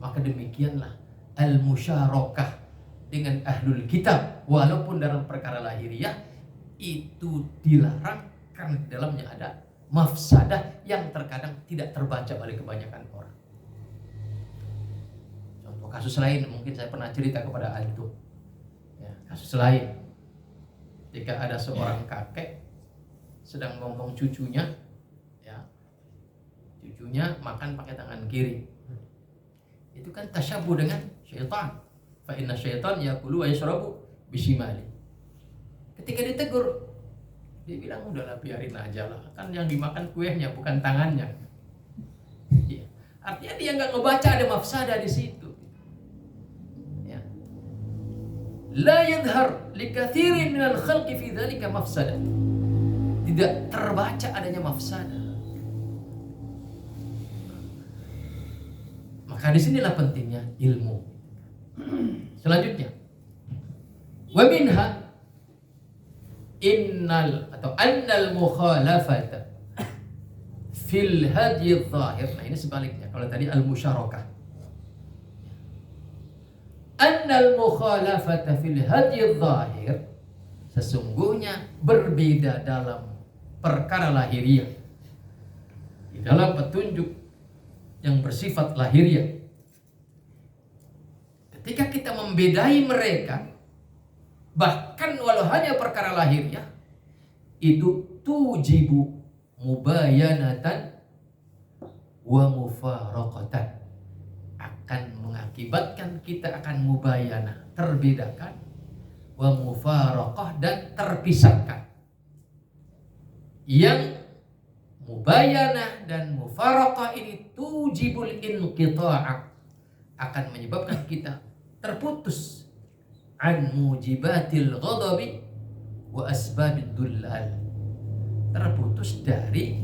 Maka demikianlah al-musyarakah dengan ahlul kitab, walaupun dalam perkara lahiriah itu dilarang karena di dalamnya ada mafsadah yang terkadang tidak terbaca oleh kebanyakan orang. Contoh kasus lain mungkin saya pernah cerita kepada antum. Ya, kasus lain, jika ada seorang kakek sedang ngomong cucunya, ya, cucunya makan pakai tangan kiri, itu kan tasyabuh dengan syaitan. Fa inna syaitan yakulu wa yashrabu bisimali. Ketika ditegur, dia bilang udahlah biarin aja lah, kan yang dimakan kuehnya bukan tangannya. Ya. Artinya dia nggak ngebaca ada mafsadah di situ. Ya. La yadhar likathirin minal khalqi fi dzalika mafsadah. Tidak terbaca adanya mafsadah. Maka disinilah pentingnya ilmu. Selanjutnya, wa minha annal mukhalafata fil hadyi dzahir. Nah ini sebaliknya, kalau tadi al musyarakah, annal mukhalafata fil hadyi dzahir, sesungguhnya berbeda dalam perkara lahiriah, di dalam petunjuk yang bersifat lahiriah. Ketika kita membedai mereka, bahkan walau hanya perkara lahiriah, itu tujibu mubayanatan wa mufaraqatan, akan mengakibatkan kita akan mubayanah, terbedakan, wa mufaraqah, dan terpisahkan. Yang mubayanah dan mufaraqah ini tujibul inqita'a, akan menyebabkan kita terputus an mujibatil ghadabi wa asbabid dullal, terputus dari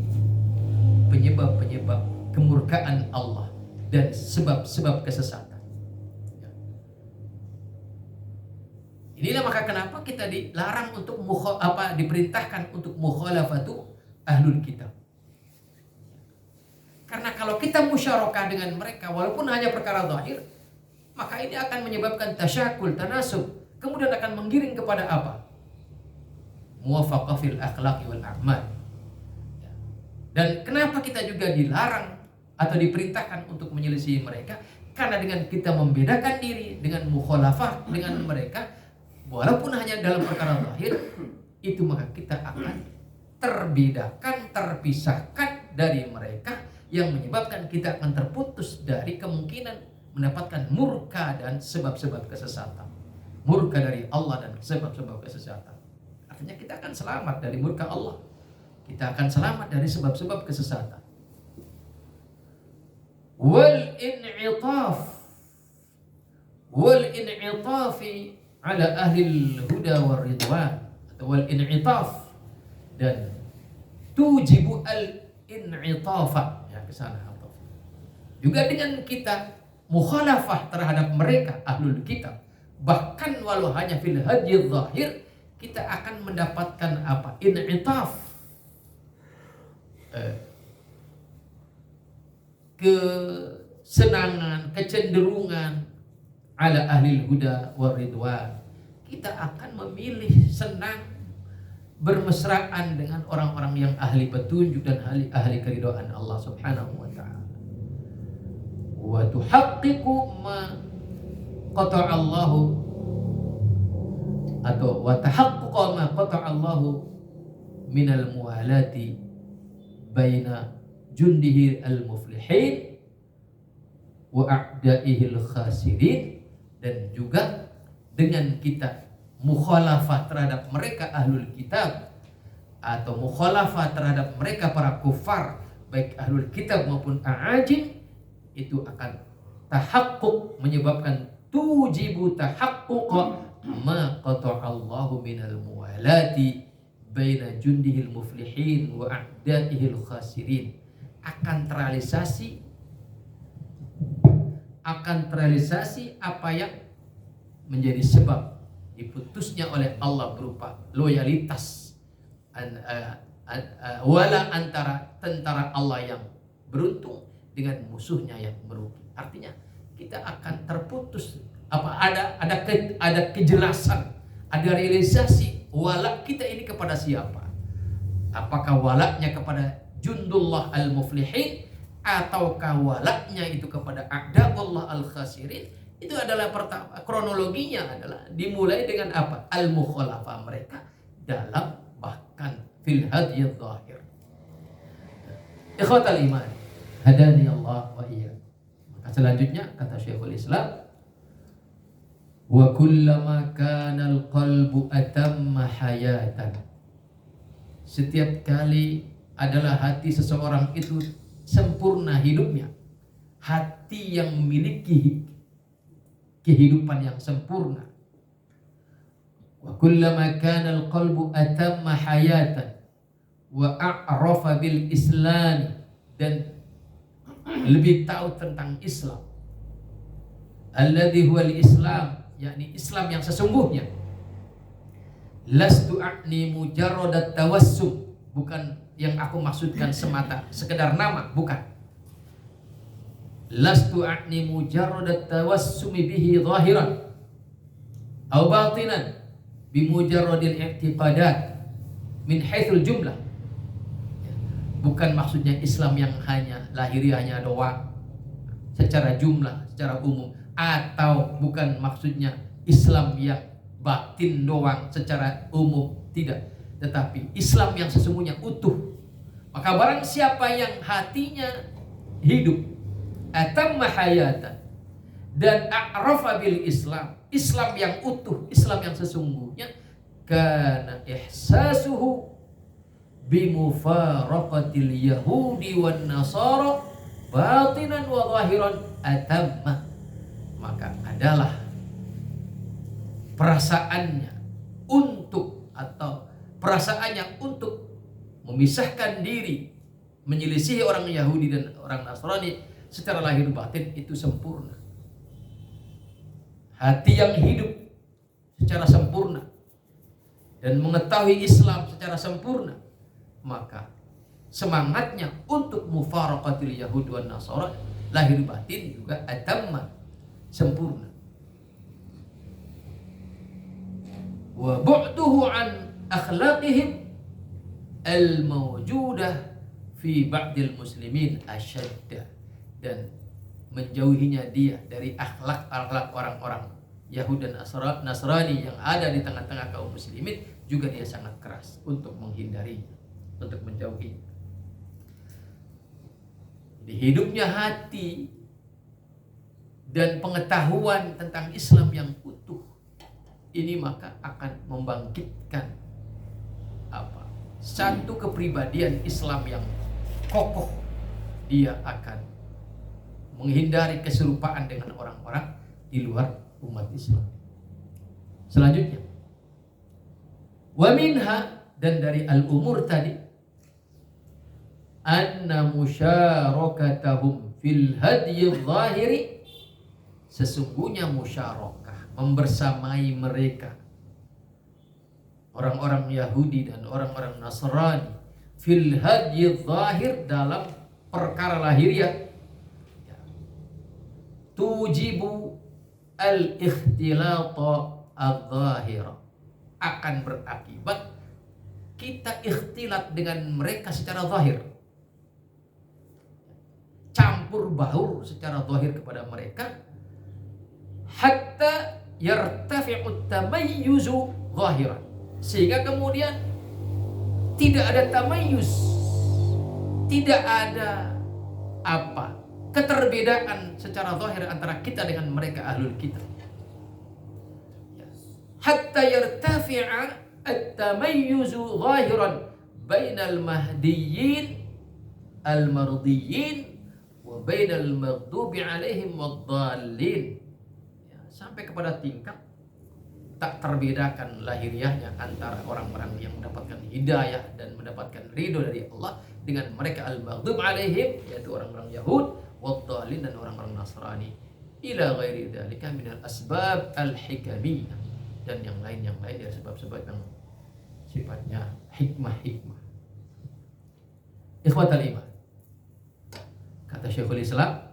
penyebab-penyebab kemurkaan Allah dan sebab-sebab kesesatan. Inilah maka kenapa kita dilarang untuk diperintahkan untuk mukhalafatu ahlul kitab. Karena kalau kita musyarakah dengan mereka, walaupun hanya perkara zahir, maka ini akan menyebabkan tasyakul, tanasub, kemudian akan menggiring kepada apa? Muwafaqah fil akhlaqi wal a'mal. Dan kenapa kita juga dilarang atau diperintahkan untuk menyelisihi mereka? Karena dengan kita membedakan diri dengan mukhalafah dengan mereka, walaupun hanya dalam perkara zahir, itu maka kita akan terbedakan, terpisahkan dari mereka, yang menyebabkan kita akan terputus dari kemungkinan mendapatkan murka dan sebab-sebab kesesatan. Murka dari Allah dan sebab-sebab kesesatan. Artinya kita akan selamat dari murka Allah. Kita akan selamat dari sebab-sebab kesesatan. Wal in'itafi ala ahli huda war ridwan, atau wal in'itaf, dan tujibu al in'itafa, ya ke sana. Juga dengan kita mukhalafah terhadap mereka ahlul kitab, bahkan walau hanya fil hadyi zahir, kita akan mendapatkan apa? In'itaf, kesenangan, kecenderungan ala ahli huda war ridwan. Kita akan memilih senang bermesraan dengan orang-orang yang ahli petunjuk dan ahli keridhaan Allah Subhanahu wa ta'ala. Wa tuhaqqiqu ma qata'a Allahu atau wa tahaqquqa ma qata'a Allahu minal muwalati baina jundihi al-muflihin wa a'daihi al-khasirin, dan juga dengan kita mukhalafah terhadap mereka ahlul kitab atau mukhalafah terhadap mereka para kufar baik ahlul kitab maupun a'ajim, itu akan tahaqquq, menyebabkan tujibu tahaqquqa ma qata'allahu minal muwalati baina jundihil muflihin wa a'daihil khasirin, akan terrealisasi apa yang menjadi sebab diputusnya oleh Allah berupa loyalitas wala antara tentara Allah yang beruntung dengan musuhnya yang merugi. Artinya kita akan terputus ada kejelasan, ada realisasi wala kita ini kepada siapa. Apakah walaknya kepada jundullah al-muflihin ataukah walaknya itu kepada a'da'ullah al-khasirin. Itu adalah pertama, kronologinya adalah dimulai dengan apa? Al-mukhalafah mereka dalam bahkan fil hadiyah zahir. Ikhwatal iman, hadani Allah wa iyyakum. Maka selanjutnya kata Syekhul Islam, wa kullama kana al-qalbu atamma hayatan. Setiap kali adalah hati seseorang itu sempurna hidupnya, hati yang memiliki kehidupan yang sempurna. Wa kullama kana al-qalbu atamma hayatan wa a'rafa bil Islam, dan lebih tahu tentang Islam, alladhi huwa al-Islam, yakni Islam yang sesungguhnya. Lastu a'ni mujarradat tawassum, bukan yang aku maksudkan semata sekedar nama, bukan. Lastu a'ni mujarradat tawassumi bihi zahiran aw batinan bimujarradil i'tiqadat min haitsul jumlah. Bukan maksudnya Islam yang hanya lahiriahnya doang secara jumlah, secara umum, atau bukan maksudnya Islam yang batin doang secara umum, tidak, tetapi Islam yang sesungguhnya utuh. Maka barang siapa yang hatinya hidup atamma hayatan dan a'rafa bil Islam, Islam yang utuh, Islam yang sesungguhnya, kana ihsasuhu bimufaraqatil yahudi wan nasara batinan wa zahiran atamma, maka adalah perasaannya untuk memisahkan diri, menyelisihi orang Yahudi dan orang Nasrani secara lahir batin itu sempurna. Hati yang hidup secara sempurna dan mengetahui Islam secara sempurna, maka semangatnya untuk mufaraqatil yahud wan nasara lahir batin juga atamma, sempurna. Wa bu'duhu an akhlaqihim al-mawjudah fi ba'dil muslimin asyadda, dan menjauhinya dia dari akhlak orang-orang Yahudi dan Nasrani yang ada di tengah-tengah kaum muslimin juga dia sangat keras untuk menghindarinya, untuk menjauhinya. Di hidupnya hati dan pengetahuan tentang Islam yang utuh ini maka akan membangkitkan satu kepribadian Islam yang kokoh. Dia akan menghindari keserupaan dengan orang-orang di luar umat Islam. Selanjutnya, wa minha, dan dari al-umur tadi, anna musyarakatahum fil hadyi zahiri, sesungguhnya musyarakah, membersamai mereka orang-orang Yahudi dan orang-orang Nasrani fil hadyi zahir, dalam perkara lahiriah, tujibu al-ikhtilata al-zahira, akan berakibat kita ikhtilat dengan mereka secara zahir, campur baur secara zahir kepada mereka, hatta yartafi'u tamayyuzu zahiran. Sehingga kemudian tidak ada tamayus, tidak ada keterbedaan secara zahir antara kita dengan mereka ahlul kitab. Hatta yartafi'a at-tamayyuzu zahiran bainal mahdiyyin al-mardiyyin wa bainal maghdubi 'alaihim wad-dhallin. Sampai kepada tingkat tak terbedakan lahiriahnya antara orang-orang yang mendapatkan hidayah dan mendapatkan ridho dari Allah dengan mereka al-maghdub 'alaihim, yaitu orang-orang Yahud, wad-dhallin, dan orang-orang Nasrani, ila ghairi dzalika minal asbab al-hikamiyah, dan yang lain dari sebab-sebab yang sifatnya hikmah. Ikhwatal iman, kata Syekhul Islam,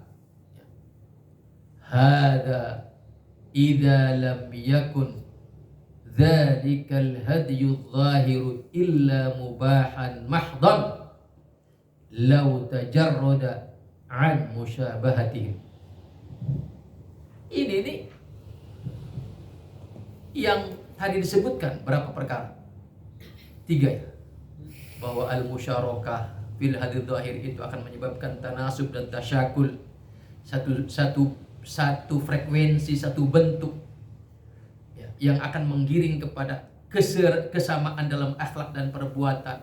hada idza lam yakun dzalikal hadyu adh-dhahiru illa mubahan mahdhan law tajarrada an musyabahatihim. Ini nih yang tadi disebutkan berapa perkara? 3 ya. Bahwa al-musyarakah fil hadith dhahir itu akan menyebabkan tanasub dan tasyakul, satu frekuensi, satu bentuk ya, yang akan menggiring kepada kesamaan dalam akhlak dan perbuatan.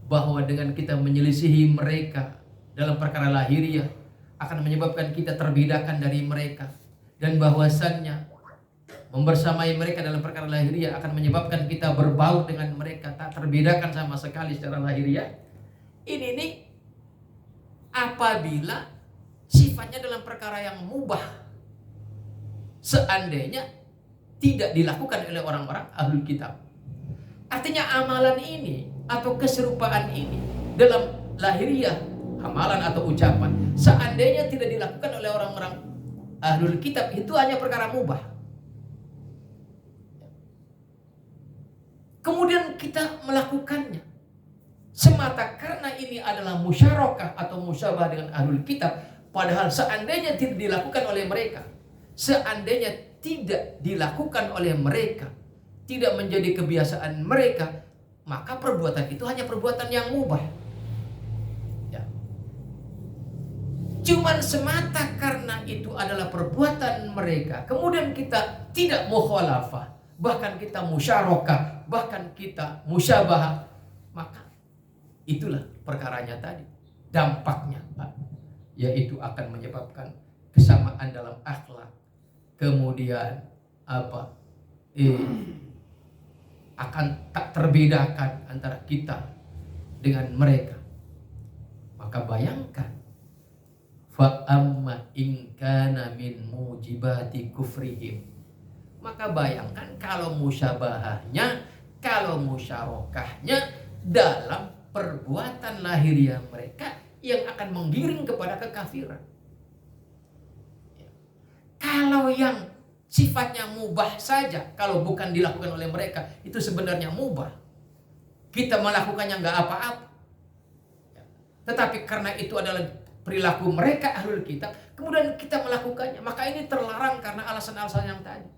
Bahwa dengan kita menyelisihi mereka dalam perkara lahiriah akan menyebabkan kita terbedakan dari mereka, dan bahwasannya membersamai mereka dalam perkara lahiriah akan menyebabkan kita berbaur dengan mereka, tak terbedakan sama sekali secara lahiriah. Ini nih apabila sifatnya dalam perkara yang mubah, seandainya tidak dilakukan oleh orang-orang ahlul kitab. Artinya amalan ini atau keserupaan ini dalam lahiriah, amalan atau ucapan, seandainya tidak dilakukan oleh orang-orang ahlul kitab, itu hanya perkara mubah. Kemudian kita melakukannya semata karena ini adalah musyarakah atau musyabah dengan ahlul kitab, padahal seandainya tidak dilakukan oleh mereka, tidak menjadi kebiasaan mereka, maka perbuatan itu hanya perbuatan yang mubah ya. Cuman semata karena itu adalah perbuatan mereka, kemudian kita tidak mukhalafah, bahkan kita musyarakah, bahkan kita musyabah, maka itulah perkaranya tadi, dampaknya yaitu akan menyebabkan kesamaan dalam akhlak, kemudian akan tak terbedakan antara kita dengan mereka. Maka bayangkan, fa amma in kana min mujibati kufrihim, maka bayangkan kalau musyabahahnya, kalau musyarakahnya dalam perbuatan lahiriah mereka yang akan menggiring kepada kekafiran. Kalau yang sifatnya mubah saja, kalau bukan dilakukan oleh mereka, itu sebenarnya mubah, kita melakukannya nggak apa-apa. Tetapi karena itu adalah perilaku mereka ahlul kitab, kemudian kita melakukannya, maka ini terlarang karena alasan-alasan yang tadi.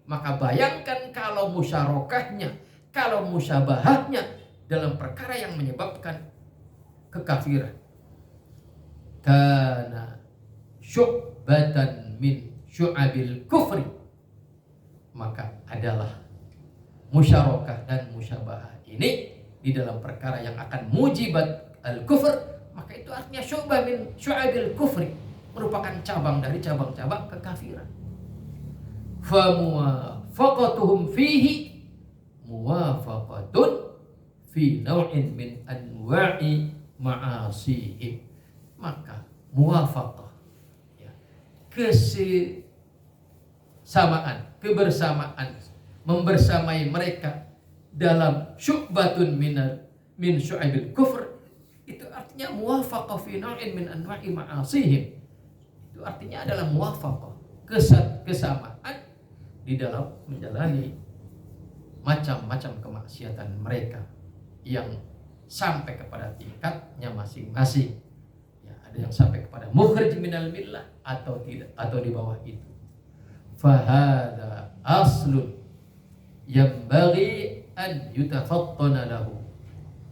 Maka bayangkan kalau musyarakahnya, kalau musyabahahnya dalam perkara yang menyebabkan kekafiran, kana syu'batan min syu'abil kufri, maka adalah musyarakah dan musyabahah ini di dalam perkara yang akan mujibat al-kufr, maka itu artinya syu'bah min syu'abil kufri, merupakan cabang dari cabang-cabang kekafiran. Fa muwafaqatuhum fihi muwafaqatun fi naw'in min anwa'i ma'asihim, maka muwafaqah ya, kebersamaan membersamai mereka dalam syu'batun min syu'abil kufr, itu artinya muwafaqah fi naw'in min anwa'i ma'asihim. Itu artinya adalah muwafaqah, kesamaan di dalam menjalani macam-macam kemaksiatan mereka yang sampai kepada tingkatnya masing-masing. Ya, ada yang sampai kepada mukhrij minal millah atau tidak, atau di bawah itu. fahada aslun yambaghi an yutafattana lahu.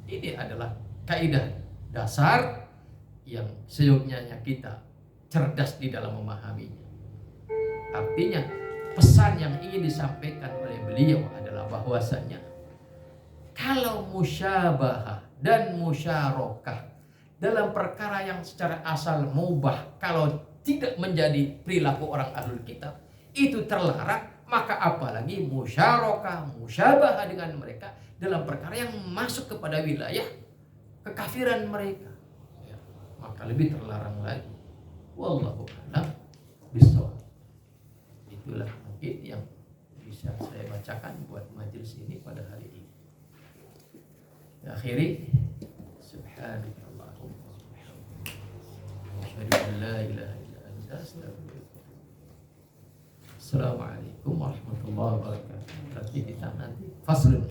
Ini adalah kaidah dasar yang seyogyanya kita cerdas di dalam memahaminya. Artinya pesan yang ingin disampaikan oleh beliau adalah bahwasanya kalau musyabahah dan musyarakah dalam perkara yang secara asal mubah, kalau tidak menjadi perilaku orang ahlul kitab, itu terlarang, maka apalagi musyarakah, musyabahah dengan mereka dalam perkara yang masuk kepada wilayah kekafiran mereka, ya, maka lebih terlarang lagi. Wallahu a'lam bishawab. Itulah mungkin yang bisa saya bacakan buat majelis ini pada hari ini. Akhiri, subhanakallahumma wa bihamdika, asyhadu an la ilaha illa anta, astaghfiruka. Assalamualaikum warahmatullahi wabarakatuh. Berarti kita nanti faslun.